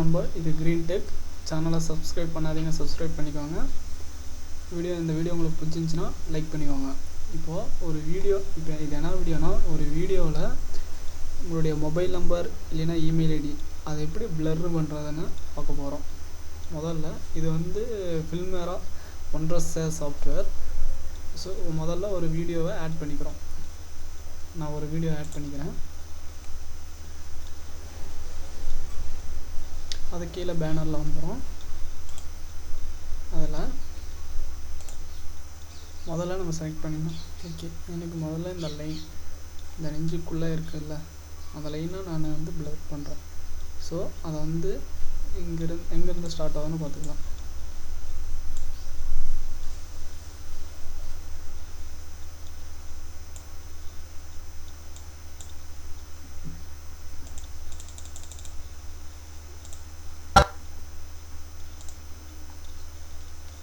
Number இது green tech சேனலை subscribe பண்ணாதீங்க, சப்ஸ்கிரைப் பண்ணிக்கோங்க. இந்த வீடியோ உங்களுக்கு பிடிச்சிருந்துச்சுன்னா லைக் பண்ணிக்கோங்க. இப்போது ஒரு வீடியோ, இப்போ இது என்ன வீடியோனா, ஒரு வீடியோவில் உங்களுடைய மொபைல் நம்பர் இல்லைன்னா இமெயில் ஐடி அதை எப்படி பிளர் பண்ணுறதுன்னு பார்க்க போகிறோம். முதல்ல இது வந்து ஃபில்மேரா ஒன்ட்ரஸ் சாஃப்ட்வேர். ஸோ முதல்ல ஒரு வீடியோவை ஆட் பண்ணிக்கிறோம். நான் ஒரு வீடியோ ஆட் பண்ணிக்கிறேன். அது கீழே பேனரில் வந்துடும். அதில் முதல்ல நம்ம செலக்ட் பண்ணிடணும். ஓகே, எனக்கு முதல்ல இந்த லைன், இந்த நெஞ்சுக்குள்ளே இருக்குல்ல அந்த லைனை நான் வந்து பிளர் பண்ணுறேன். ஸோ அதை வந்து எங்கேருந்து ஸ்டார்ட் ஆகுதுன்னு பார்த்துக்கலாம்.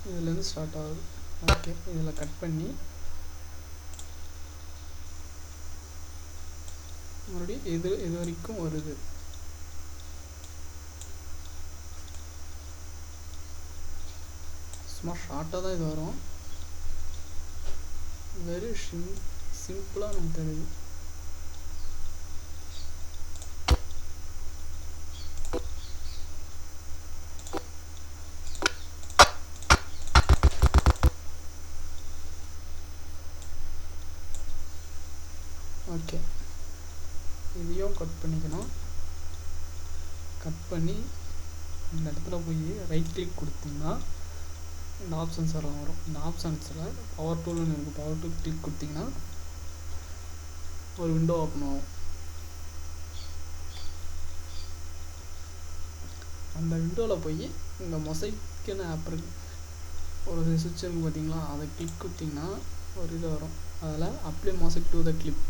இதுலேருந்து ஸ்டார்ட் ஆகுது. ஓகே, இதில் கட் பண்ணி மறுபடியும் இது வரைக்கும் வருது. சும்மா ஷார்ட்டாக தான் இது வரும். வெரி சிம்பிளாக நமக்கு தெரியுது. ஓகே, இதையும் கட் பண்ணிக்கணும். கட் பண்ணி இந்த இடத்துல போய் ரைட் கிளிக் கொடுத்தீங்கன்னா இந்த ஆப்ஷன்ஸ் எல்லாம் வரும். இந்த ஆப்ஷன்ஸில் பவர் டூல்னு இருக்குது. பவர் டூல் கிளிக் கொடுத்தீங்கன்னா ஒரு விண்டோ ஓப்பன் ஆகும். அந்த விண்டோவில் போய் இந்த மொசைக்குன்னு ஆப் இருக்குது, ஒரு சுவிட்ச் இருக்குது பார்த்தீங்களா, அதை கிளிக் கொடுத்தீங்கன்னா ஒரு இது வரும். அதில் apply mosaic to the click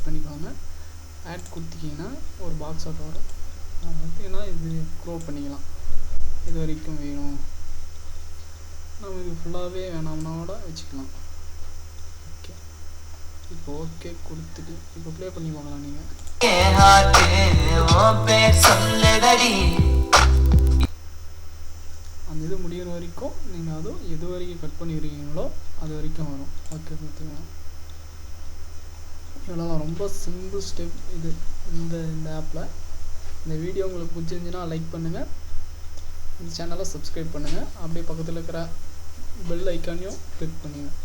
பண்ணிக்கோங்க. ஆட் கொடுத்தீங்கன்னா ஒரு பாக்ஸ் ஆட் வரும். பார்த்தீங்கன்னா இது க்ரோ பண்ணிக்கலாம். இது வரைக்கும் வேணும், நம்ம இது ஃபுல்லாகவே வேணாம்னா கூட வச்சுக்கலாம். ஓகே, இப்போ ஓகே கொடுத்துட்டு இப்போ ப்ளே பண்ணி பார்க்கலாம். நீங்கள் அந்த இது முடிகிற வரைக்கும் நீங்கள் அதுவும் எது வரைக்கும் கட் பண்ணிடுறீங்களோ அது வரைக்கும் வரும். ஓகே, பார்த்துக்கலாம். இவ்வளோதான், ரொம்ப சிம்பிள் ஸ்டெப் இது இந்த ஆப்பில். இந்த வீடியோ உங்களுக்கு பிடிச்சிருந்துச்சுன்னா லைக் பண்ணுங்கள், இந்த சேனலை சப்ஸ்கிரைப் பண்ணுங்கள், அப்படியே பக்கத்தில் இருக்கிற பெல் ஐக்கானையும் கிளிக் பண்ணுங்கள்.